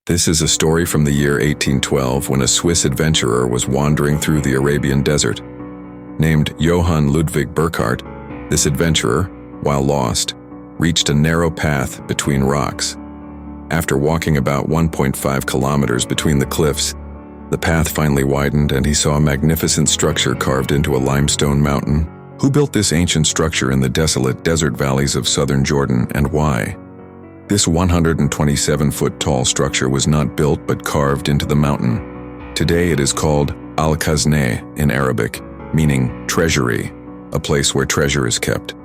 This is a story from the year 1812 when a Swiss adventurer was wandering through the Arabian desert. Named Johann Ludwig Burckhardt, this adventurer, while lost, reached a narrow path between rocks. After walking about 1.5 kilometers between the cliffs, the path finally widened and he saw a magnificent structure carved into a limestone mountain. Who built this ancient structure in the desolate desert valleys of southern Jordan, and why? This 127-foot tall structure was not built but carved into the mountain. Today it is called Al-Khazneh in Arabic, meaning treasury, a place where treasure is kept.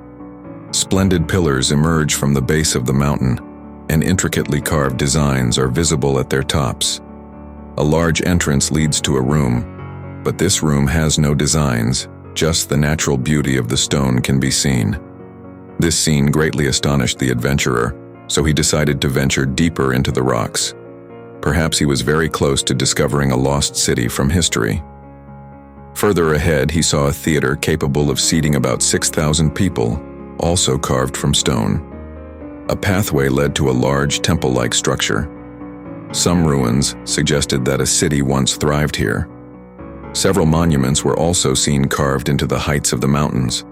Splendid pillars emerge from the base of the mountain, and intricately carved designs are visible at their tops. A large entrance leads to a room, but this room has no designs, just the natural beauty of the stone can be seen. This scene greatly astonished the adventurer, so he decided to venture deeper into the rocks. Perhaps he was very close to discovering a lost city from history. Further ahead, he saw a theater capable of seating about 6,000 people, also carved from stone. A pathway led to a large temple-like structure. Some ruins suggested that a city once thrived here. Several monuments were also seen carved into the heights of the mountains.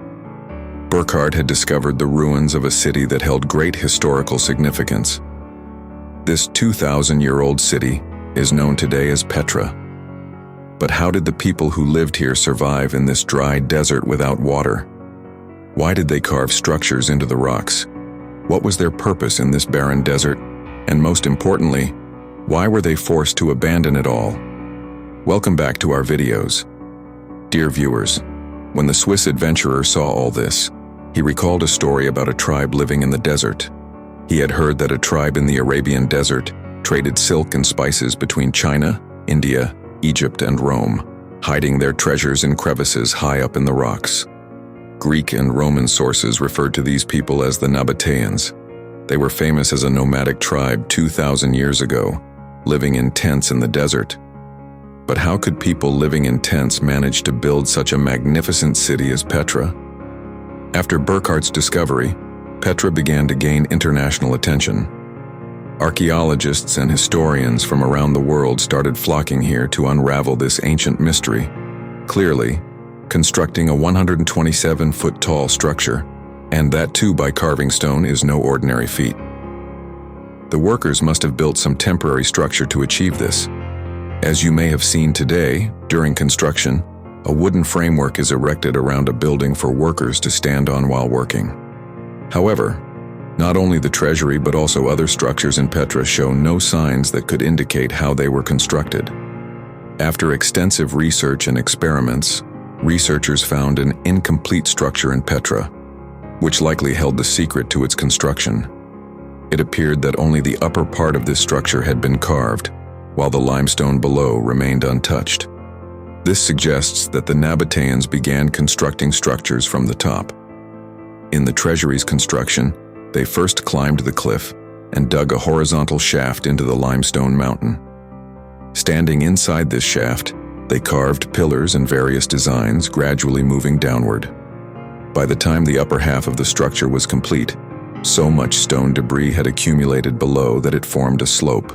Burckhardt had discovered the ruins of a city that held great historical significance. This 2,000-year-old city is known today as Petra. But how did the people who lived here survive in this dry desert without water? Why did they carve structures into the rocks? What was their purpose in this barren desert? And most importantly, why were they forced to abandon it all? Welcome back to our videos. Dear viewers, when the Swiss adventurer saw all this, he recalled a story about a tribe living in the desert. He had heard that a tribe in the Arabian desert traded silk and spices between China, India, Egypt, and Rome, hiding their treasures in crevices high up in the rocks. Greek and Roman sources referred to these people as the Nabateans. They were famous as a nomadic tribe 2,000 years ago, living in tents in the desert. But how could people living in tents manage to build such a magnificent city as Petra? After Burckhardt's discovery, Petra began to gain international attention. Archaeologists and historians from around the world started flocking here to unravel this ancient mystery. Clearly, constructing a 127-foot tall structure, and that too by carving stone, is no ordinary feat. The workers must have built some temporary structure to achieve this. As you may have seen today, during construction, a wooden framework is erected around a building for workers to stand on while working. However, not only the treasury but also other structures in Petra show no signs that could indicate how they were constructed. After extensive research and experiments, researchers found an incomplete structure in Petra, which likely held the secret to its construction. It appeared that only the upper part of this structure had been carved, while the limestone below remained untouched. This suggests that the Nabateans began constructing structures from the top. In the treasury's construction, they first climbed the cliff and dug a horizontal shaft into the limestone mountain. Standing inside this shaft, they carved pillars and various designs, gradually moving downward. By the time the upper half of the structure was complete, so much stone debris had accumulated below that it formed a slope,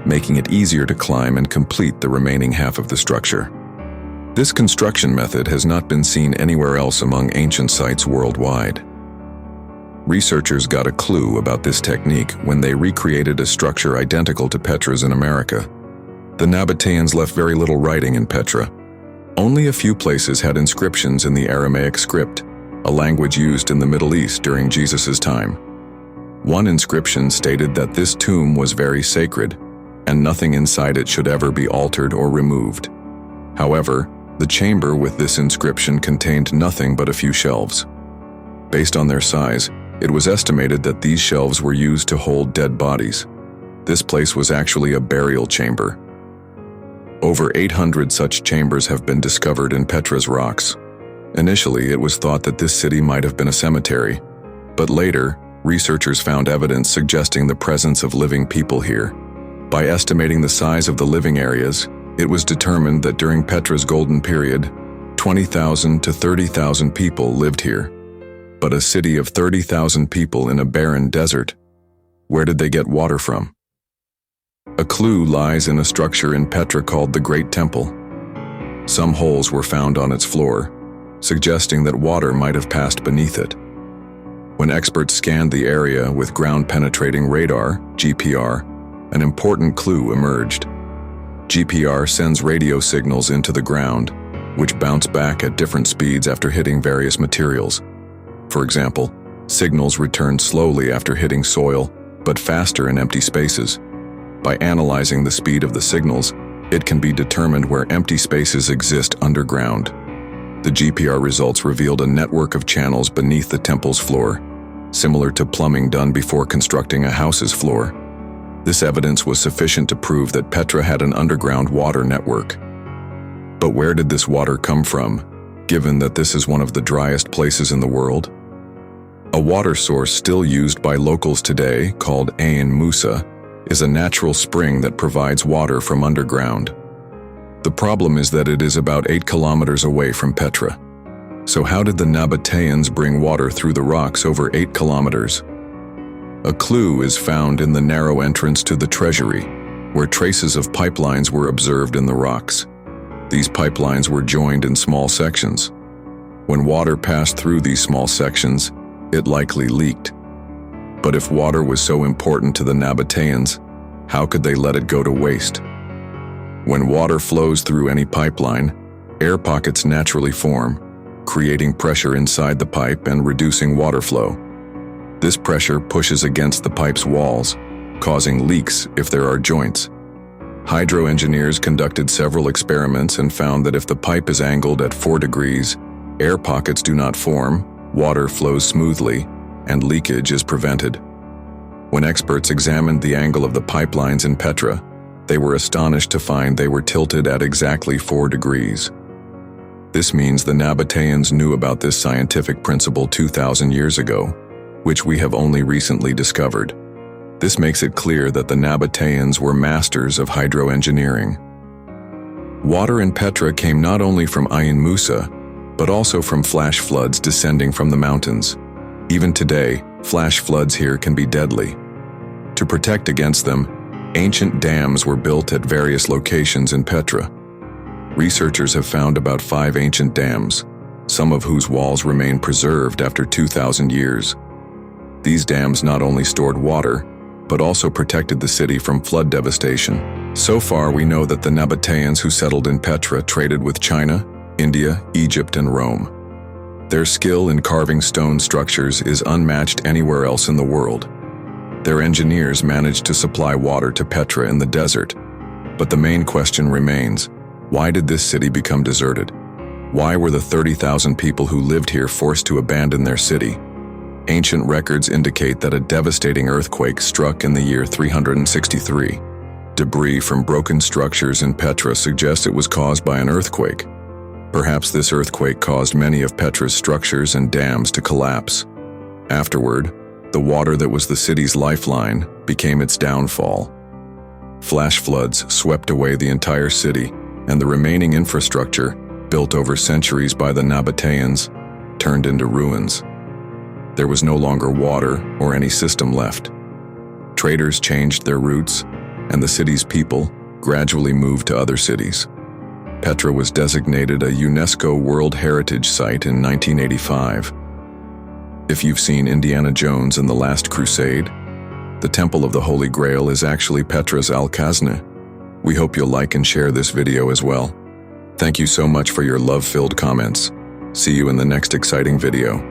making it easier to climb and complete the remaining half of the structure. This construction method has not been seen anywhere else among ancient sites worldwide. Researchers got a clue about this technique when they recreated a structure identical to Petra's in America. The Nabateans left very little writing in Petra. Only a few places had inscriptions in the Aramaic script, a language used in the Middle East during Jesus' time. One inscription stated that this tomb was very sacred, and nothing inside it should ever be altered or removed. However, the chamber with this inscription contained nothing but a few shelves. Based on their size, it was estimated that these shelves were used to hold dead bodies. This place was actually a burial chamber. Over 800 such chambers have been discovered in Petra's rocks. Initially, it was thought that this city might have been a cemetery, but later, researchers found evidence suggesting the presence of living people here. By estimating the size of the living areas, it was determined that during Petra's golden period, 20,000 to 30,000 people lived here. But a city of 30,000 people in a barren desert, where did they get water from? A clue lies in a structure in Petra called the Great Temple. Some holes were found on its floor, suggesting that water might have passed beneath it. When experts scanned the area with ground-penetrating radar, GPR, an important clue emerged. GPR sends radio signals into the ground, which bounce back at different speeds after hitting various materials. For example, signals return slowly after hitting soil, but faster in empty spaces. By analyzing the speed of the signals, it can be determined where empty spaces exist underground. The GPR results revealed a network of channels beneath the temple's floor, similar to plumbing done before constructing a house's floor. This evidence was sufficient to prove that Petra had an underground water network. But where did this water come from, given that this is one of the driest places in the world? A water source still used by locals today, called Ain Musa, is a natural spring that provides water from underground. The problem is that it is about 8 kilometers away from Petra. So how did the Nabateans bring water through the rocks over 8 kilometers? A clue is found in the narrow entrance to the treasury, where traces of pipelines were observed in the rocks. These pipelines were joined in small sections. When water passed through these small sections, it likely leaked. But if water was so important to the Nabateans, how could they let it go to waste? When water flows through any pipeline, air pockets naturally form, creating pressure inside the pipe and reducing water flow. This pressure pushes against the pipe's walls, causing leaks if there are joints. Hydro engineers conducted several experiments and found that if the pipe is angled at 4 degrees, air pockets do not form, water flows smoothly, and leakage is prevented. When experts examined the angle of the pipelines in Petra, they were astonished to find they were tilted at exactly 4 degrees. This means the Nabateans knew about this scientific principle 2,000 years ago, which we have only recently discovered. This makes it clear that the Nabateans were masters of hydroengineering. Water in Petra came not only from Ain Musa, but also from flash floods descending from the mountains. Even today, flash floods here can be deadly. To protect against them, ancient dams were built at various locations in Petra. Researchers have found about 5 ancient dams, some of whose walls remain preserved after 2,000 years. These dams not only stored water, but also protected the city from flood devastation. So far, we know that the Nabateans who settled in Petra traded with China, India, Egypt, and Rome. Their skill in carving stone structures is unmatched anywhere else in the world. Their engineers managed to supply water to Petra in the desert. But the main question remains, why did this city become deserted? Why were the 30,000 people who lived here forced to abandon their city? Ancient records indicate that a devastating earthquake struck in the year 363. Debris from broken structures in Petra suggests it was caused by an earthquake. Perhaps this earthquake caused many of Petra's structures and dams to collapse. Afterward, the water that was the city's lifeline became its downfall. Flash floods swept away the entire city, and the remaining infrastructure, built over centuries by the Nabateans, turned into ruins. There was no longer water or any system left. Traders changed their routes, and the city's people gradually moved to other cities. Petra was designated a UNESCO World Heritage Site in 1985. If you've seen Indiana Jones and the Last Crusade, the Temple of the Holy Grail is actually Petra's Al-Khazna. We hope you'll like and share this video as well. Thank you so much for your love-filled comments. See you in the next exciting video.